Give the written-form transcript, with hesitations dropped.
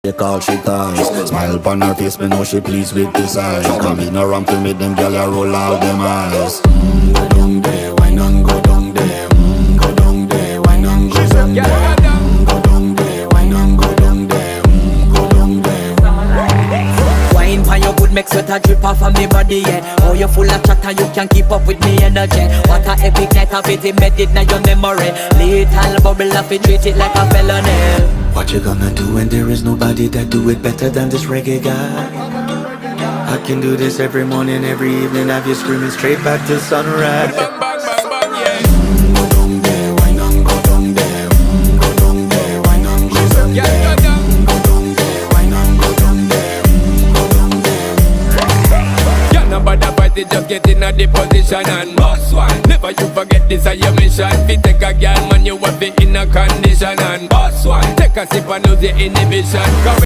They call she ties. Smile upon her face, me know she pleased with this eyes. Come in around to me, them gyal a roll out them eyes. Go down there, why not go down there? Go down there, why not go down there? Go down there, why not go down there? Go down there. Wine pan your good, make sweat a drip off of me body, yeah. Oh, you full of chatter, you can't keep up with me energy. What a epic night of it, embedded in your memory. Little bubble of it, treat it like a felony. What you gonna do when there is nobody that do it better than this reggae guy? I can do this every morning, every evening, have you screaming straight back to sunrise. Go down there, why not go down there? Go down there, why not go down there? Go down there, why not go down there? Go down there. Can't nobody fight it, just get in a the position and boss one. Never you forget this is your mission. Fi take a girl, man, you have it in a condition and boss one. Take a sip and lose the inhibition.